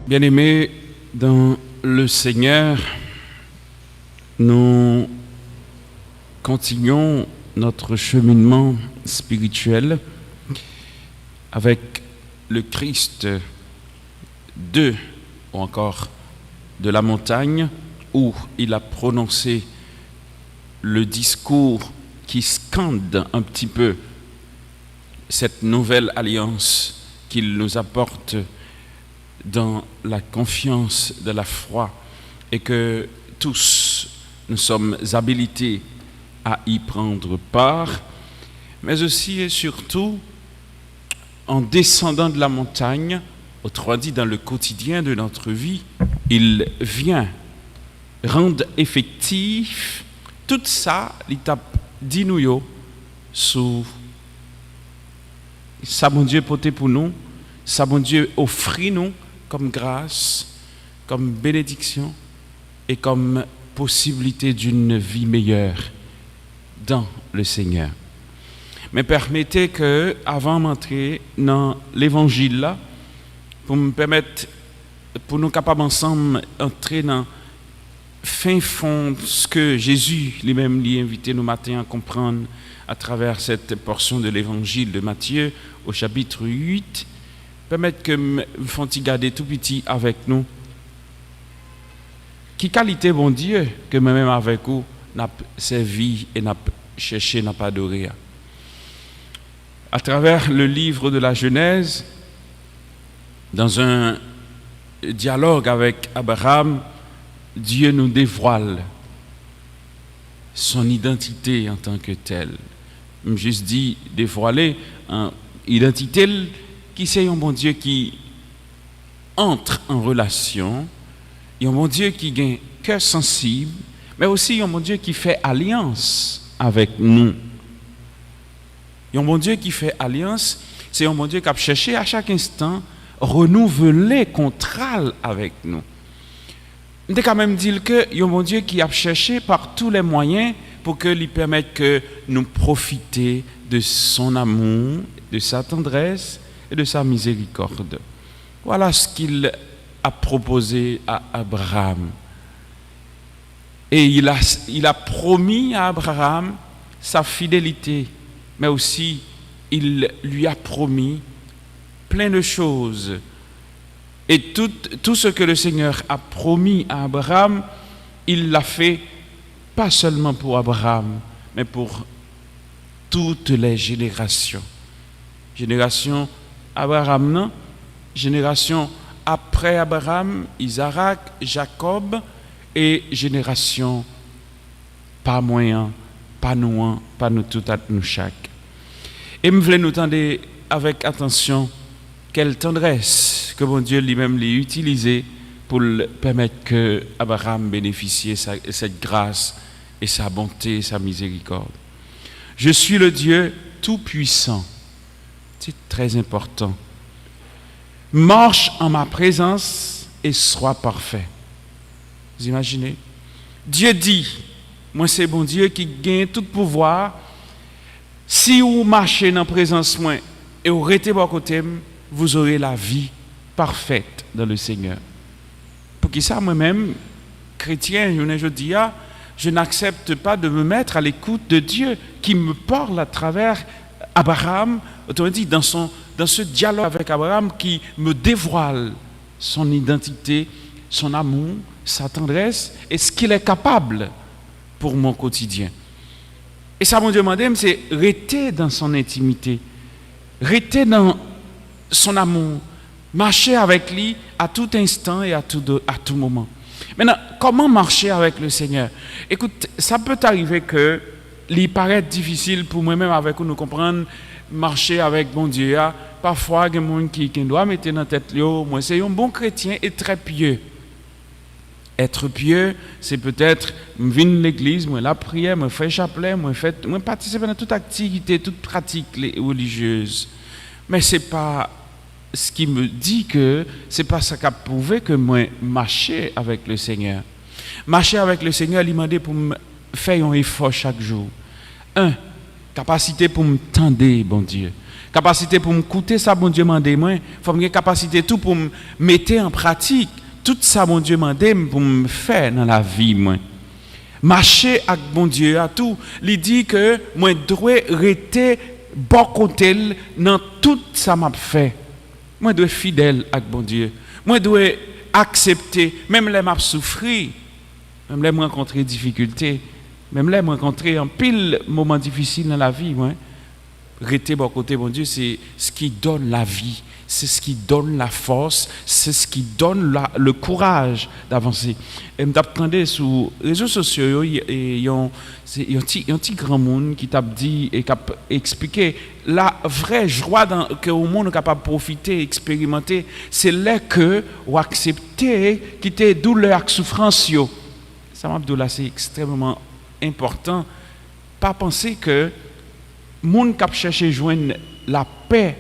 Bien-aimés dans le Seigneur, nous continuons notre cheminement spirituel avec le Christ ou encore de la montagne, où il a prononcé le discours qui scande un petit peu cette nouvelle alliance qu'il nous apporte dans la confiance de la foi, et que tous nous sommes habilités à y prendre part, mais aussi et surtout en descendant de la montagne, autrement dit dans le quotidien de notre vie, il vient rendre effectif tout ça, l'étape d'inouïo sous ça, mon Dieu, porté pour nous, ça, mon Dieu, offrit nous comme grâce, comme bénédiction et comme possibilité d'une vie meilleure dans le Seigneur. Mais permettez que, avant d'entrer dans l'évangile là, pour me permettre, pour nous capables ensemble entrer dans fin fond ce que Jésus lui-même lui invité nous matin à comprendre à travers cette portion de l'évangile de Matthieu au chapitre 8, permettre que me font garder tout petit avec nous. Qui qualité bon Dieu que moi-même avec vous n'a servi et n'a cherché, n'a pas adoré. À travers le livre de la Genèse, dans un dialogue avec Abraham, Dieu nous dévoile son identité en tant que tel. Juste dit dévoiler une identité qui c'est un bon Dieu qui entre en relation, un bon Dieu qui a un cœur sensible, mais aussi un bon Dieu qui fait alliance avec nous. Un bon Dieu qui fait alliance, c'est un bon Dieu qui a cherché à chaque instant renouveler contrat avec nous. On peut quand même dire que y a un bon Dieu qui a cherché par tous les moyens pour que lui permette que nous profiter de son amour, de sa tendresse et de sa miséricorde. Voilà ce qu'il a proposé à Abraham. Et il a promis à Abraham sa fidélité, mais aussi il lui a promis plein de choses. Et tout ce que le Seigneur a promis à Abraham, il l'a fait pas seulement pour Abraham, mais pour toutes les générations. Génération Abraham, non? Génération après Abraham, Isaac, Jacob, et génération pas moyen, pas nous tout à nous chaque. Et me voulais nous tendre avec attention quelle tendresse que mon Dieu lui-même l'a utilisé pour permettre que Abraham bénéficie de cette grâce et sa bonté et sa miséricorde. Je suis le Dieu tout-puissant. C'est très important. Marche en ma présence et sois parfait. Vous imaginez? Dieu dit, moi c'est bon Dieu qui gagne tout pouvoir. Si vous marchez dans la présence moi et vous restez à côté, vous aurez la vie parfaite dans le Seigneur. Pour qui ça, moi-même, chrétien, je dis, je n'accepte pas de me mettre à l'écoute de Dieu qui me parle à travers Abraham, autrement dit, dans ce dialogue avec Abraham qui me dévoile son identité, son amour, sa tendresse et ce qu'il est capable pour mon quotidien. Et ça, mon Dieu m'a dit, c'est rester dans son intimité, rester dans son amour, marcher avec lui à tout instant et à tout moment. Maintenant, comment marcher avec le Seigneur? Écoute, ça peut arriver que il paraît difficile pour moi-même avec nous comprendre marcher avec bon Dieu. Parfois, il y a des gens qui doivent mettre dans la tête, moi, c'est un bon chrétien et très pieux. Être pieux, c'est peut-être venir à l'église, moi la prière, moi faire chapelet, moi participer dans toute activité, toute pratique religieuse. Mais c'est pas ce qui me dit que c'est pas ça qui a prouvé que moi marcher avec le Seigneur. Marcher avec le Seigneur, il m'a dit pour me faire un effort chaque jour. Capacité pour me tendre, bon Dieu. capacité pour m'écouter ça bon Dieu m'a moi, faut me capacité tout pour me mettre en pratique tout ça bon Dieu m'a pour me faire dans la vie moi. Marcher avec bon Dieu à tout, il dit que moi dois rester bon côté dans tout ça m'a fait. Moi dois fidèle avec bon Dieu. Moi dois accepter même les m'a souffrir, même les rencontrer difficultés, même les rencontrer en pile moments difficiles dans la vie moi. Rester bon côté bon Dieu, c'est ce qui donne la vie, c'est ce qui donne la force, c'est ce qui donne le courage d'avancer. Et m'attendais sur les réseaux sociaux, il y a un petit grand monde qui t'a dit et qui a expliqué la vraie joie que le monde est capable de profiter, expérimenter, c'est là que ou accepter quitter douleur et souffrance. Ça m'a dit là, c'est extrêmement important. Pas penser que monde qui cherche joindre la paix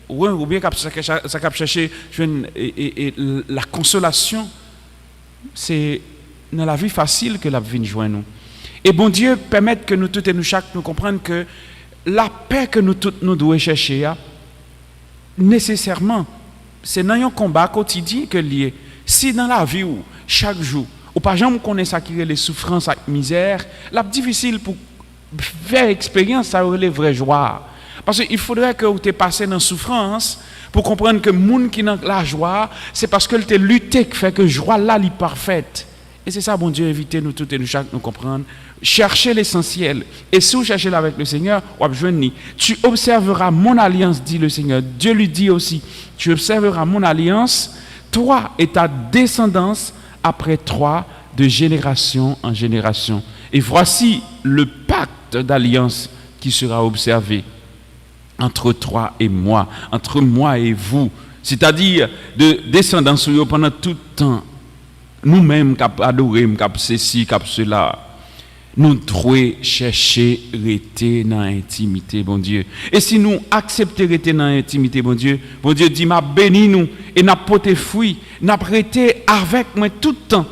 ou bien qui cherche joindre la consolation, c'est dans la vie facile que la vie joindre nous. Et bon Dieu permet que nous tous et nous chaque nous comprendre que la paix que nous tous nous devons chercher nécessairement c'est dans un combat quotidien que lié. Si dans la vie où chaque jour ou pas jamais connaît ça qui est les souffrances et la misère, la difficile pour faire expérience, ça aurait les vraies joies. Parce qu'il faudrait que tu aies passé dans la souffrance pour comprendre que le monde qui est dans la joie, c'est parce que tu as lutté qui fait que la joie là est parfaite. Et c'est ça, bon Dieu, invitez nous tous et nous chaque nous comprendre. Cherchez l'essentiel. Et si vous cherchez avec le Seigneur, tu observeras mon alliance, dit le Seigneur. Dieu lui dit aussi, tu observeras mon alliance, toi et ta descendance, après toi, de génération en génération. Et voici le pacte d'alliance qui sera observé entre toi et moi, entre moi et vous, c'est-à-dire de descendance pendant tout le temps. Nous-mêmes qui adorons, qui ceci, qui cela, nous devons chercher rester dans l'intimité, bon Dieu. Et si nous acceptons rester dans l'intimité, bon Dieu dit m'a béni nous et n'a porté fruit, n'a prêté avec moi tout le temps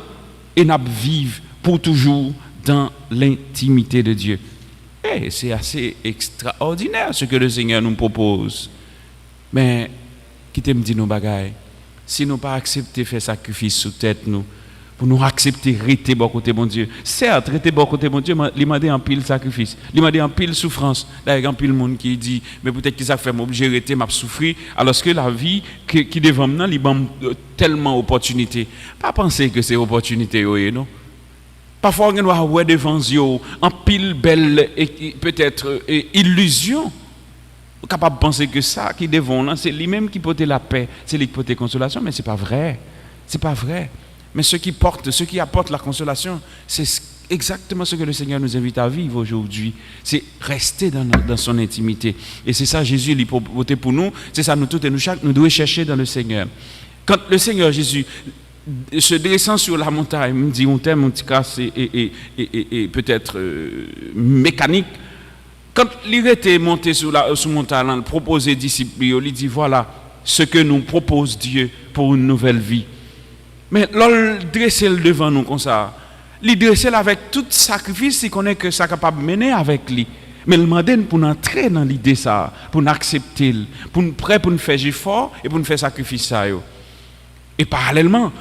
et n'a vivre pour toujours dans l'intimité de Dieu. Et c'est assez extraordinaire ce que le Seigneur nous propose. Mais qui te me dit nos bagailles, si nous pas accepter faire sacrifice sous tête nous, pour nous accepter rester bon côté bon Dieu. Certes, rester bon côté bon Dieu, il m'a dit en pile sacrifice, il m'a dit en pile souffrance. D'ailleurs, en pile monde qui dit mais peut-être que ça fait m'obliger rester m'a souffrir alors que la vie qui devant maintenant, il m'a tellement opportunité. Pas penser que c'est opportunité non. Parfois, on doit avoir devant eux en pile belle et peut-être illusion. Capable de penser que ça qui devant là, c'est lui-même qui porte la paix, c'est lui qui porte la consolation, mais c'est pas vrai. C'est pas vrai. Mais ce qui apporte la consolation, c'est exactement ce que le Seigneur nous invite à vivre aujourd'hui. C'est rester dans son intimité. Et c'est ça Jésus lui propose pour nous. C'est ça nous tous et nous chaque nous devons chercher dans le Seigneur. Quand le Seigneur Jésus se dressant sur la montagne, me dit un terme, un petit cas, et peut-être mécanique. Quand il était monté sur la montagne, il proposait aux disciples, il dit voilà ce que nous propose Dieu pour une nouvelle vie. Mais l'on dresse devant nous comme ça, il dresse avec tout sacrifice, il connaît que ça est capable de mener avec lui. Mais il m'a dit pour entrer dans l'idée ça, pour accepter, pour nous prêt pour nous faire effort et pour nous faire sacrifice ça. Et parallèlement,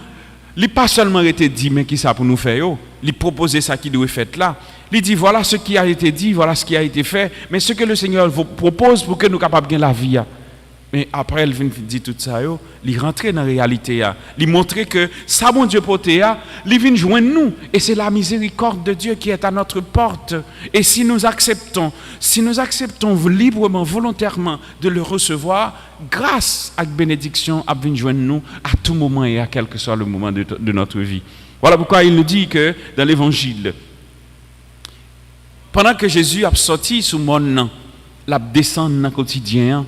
il n'a pas seulement été dit, mais qui ça pour nous faire, il proposait ça qui doit être fait là. Il dit voilà ce qui a été dit, voilà ce qui a été fait, mais ce que le Seigneur vous propose pour que nous soyons capables de gagner la vie. Mais après, il vient dire tout ça, il rentre dans la réalité, il montre que ça, mon Dieu, porté, il vient joindre nous. Et c'est la miséricorde de Dieu qui est à notre porte. Et si nous acceptons librement, volontairement de le recevoir, grâce à la bénédiction, il vient joindre nous à tout moment et à quel que soit le moment de notre vie. Voilà pourquoi il nous dit que dans l'Évangile, pendant que Jésus a sorti sous mon nom, la descend dans le quotidien,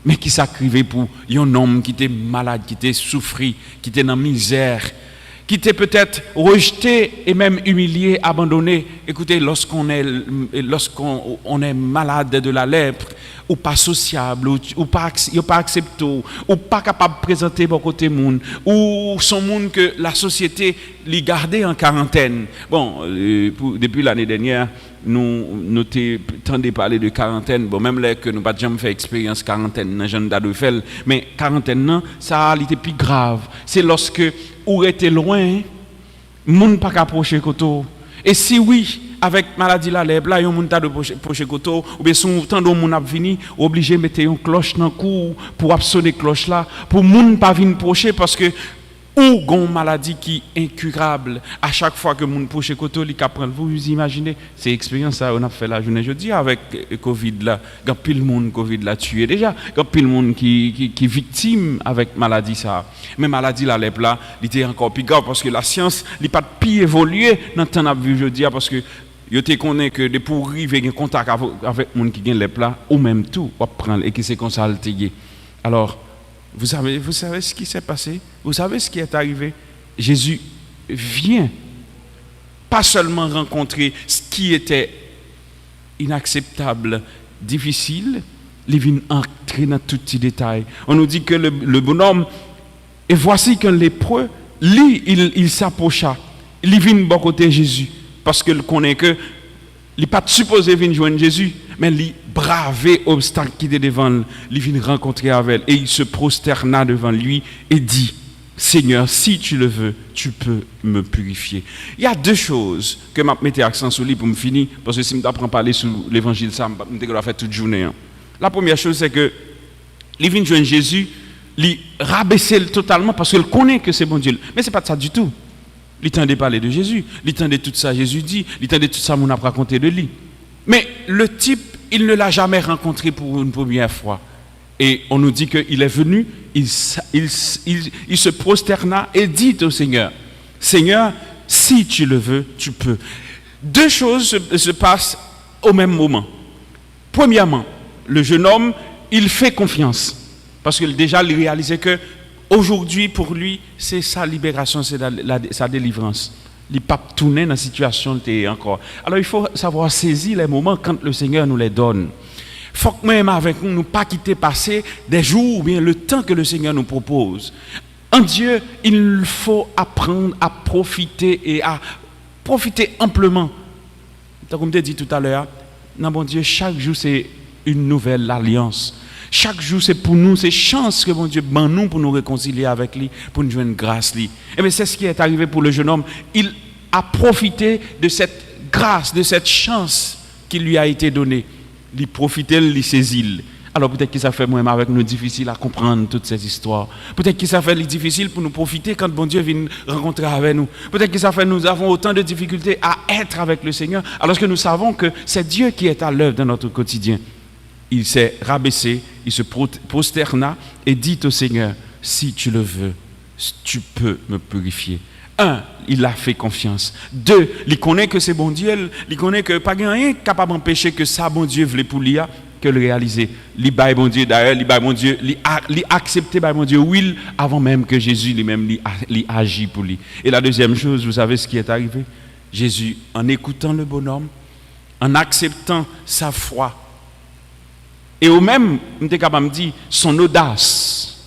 mais qui s'acrivait pour un homme qui était malade, qui était souffri, qui était dans la misère, qui était peut-être rejeté et même humilié, abandonné. Écoutez, lorsqu'on est malade de la lèpre, ou pas sociable, ou pas accepté, ou pas capable de présenter bon côté monde, ou son monde que la société lui gardait en quarantaine. Bon, depuis l'année dernière, nous tendez parler de quarantaine, bon même là que nous pas jamais fait expérience quarantaine dans jeune d'ado fait, mais quarantaine non, ça a été plus grave. C'est lorsque ou était loin, moun pas approcher koto. Et si oui, avec maladie la lèvre là, yon moun ta de proche koto, ou bien son temps dont moun a vini, obligé mettre une cloche dans cou pour sonner cloche là, pour moun pas venir proche parce que ou gon maladie qui incurable à chaque fois que moun proche koto li ka prendre. Vous imaginez, c'est expérience ça on a fait la journée jeudi avec Covid là, grand pile monde Covid là tué déjà, grand pile monde qui victime avec maladie ça. Mais maladie la lèvre là, il était encore plus grave parce que la science li pas plus évolué dans temps a vu jeudi parce que yo te connaît que de pour arriver en contact avec monde qui gagne les plats ou même tout on prendre et qui c'est comme ça le. Alors vous savez ce qui s'est passé, vous savez ce qui est arrivé. Jésus vient pas seulement rencontrer ce qui était inacceptable, difficile, il vient entrer dans tout petit détail. On nous dit que le bonhomme, et voici qu'un lépreux, lui il s'approcha, il vient bon côté Jésus. Parce qu'il connaît que il n'est pas supposé venir joindre Jésus, mais il braver l'obstacle qui était devant lui, il vient rencontrer avec elle et il se prosterna devant lui et dit, Seigneur, si tu le veux, tu peux me purifier. Il y a deux choses que je mets accent sur lui pour me finir, parce que si je apprends à parler sur l'évangile, ça je dois faire toute journée. La première chose, c'est que il vient joindre Jésus, il rabaisser totalement parce qu'il connaît que c'est bon Dieu. Mais ce n'est pas ça du tout. Il tendait parler de Jésus, il tendait tout ça Jésus dit, il tendait tout ça mon a raconté de lui. Mais le type, il ne l'a jamais rencontré pour une première fois. Et on nous dit qu'il est venu, il se prosterna et dit au Seigneur, Seigneur, si tu le veux, tu peux. Deux choses se passent au même moment. Premièrement, le jeune homme, il fait confiance. Parce que déjà, il réalisait que aujourd'hui, pour lui, c'est sa libération, c'est sa délivrance. Il ne peut pas tourner dans la situation encore. Alors, il faut savoir saisir les moments quand le Seigneur nous les donne. Il faut que même avec nous, ne pas quitter passer des jours ou bien le temps que le Seigneur nous propose. En Dieu, il faut apprendre à profiter et à profiter amplement. Comme je l'ai dit tout à l'heure, dans mon Dieu, chaque jour, c'est une nouvelle alliance. Chaque jour, c'est pour nous, c'est chance que mon Dieu ban nous pour nous réconcilier avec lui, pour nous jouer une grâce. Et bien, c'est ce qui est arrivé pour le jeune homme. Il a profité de cette grâce, de cette chance qui lui a été donnée. Il profitait, il saisit. Alors peut-être que ça fait moi avec nous difficile à comprendre toutes ces histoires. Peut-être que ça fait difficile pour nous profiter quand bon Dieu vient rencontrer avec nous. Peut-être que ça fait nous avons autant de difficultés à être avec le Seigneur, alors que nous savons que c'est Dieu qui est à l'œuvre dans notre quotidien. Il s'est rabaissé, il se prosterna et dit au Seigneur, si tu le veux, tu peux me purifier. 1, il a fait confiance. 2, il connaît que c'est bon Dieu, il connaît que pas rien capable d'empêcher que ça bon Dieu voulait pour lui que le réaliser. Il baille bon Dieu d'ailleurs, il baille bon Dieu, il accepté par bon Dieu will avant même que Jésus lui-même lui agit pour lui. Et la deuxième chose, vous savez ce qui est arrivé? Jésus, en écoutant le bonhomme, en acceptant sa foi, et au même, on est capable de dire, son audace,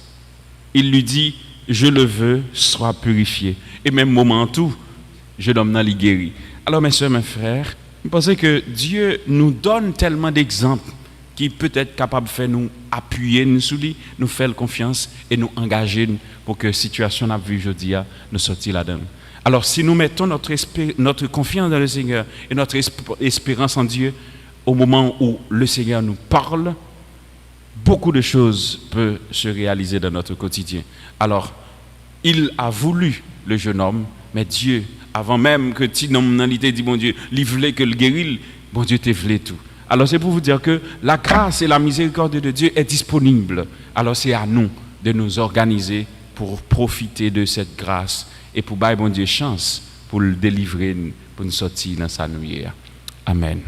il lui dit, je le veux, sois purifié. Et même moment tout, je l'homme dans les guéri. Alors mes soeurs, mes frères, je pense que Dieu nous donne tellement d'exemples qui peut être capable de faire nous appuyer nous sous lui, nous faire confiance et nous engager pour que la situation qu'on a vue aujourd'hui nous sortir là-dedans. Alors si nous mettons notre confiance dans le Seigneur et notre espérance en Dieu, au moment où le Seigneur nous parle, beaucoup de choses peuvent se réaliser dans notre quotidien. Alors, il a voulu le jeune homme, mais Dieu, avant même que tu nominalité dit bon Dieu, il voulait que le guérisse, bon Dieu te voulait tout. Alors c'est pour vous dire que la grâce et la miséricorde de Dieu est disponible. Alors c'est à nous de nous organiser pour profiter de cette grâce et pour bailler bon Dieu chance pour le délivrer, pour nous sortir dans sa nuit. Amen.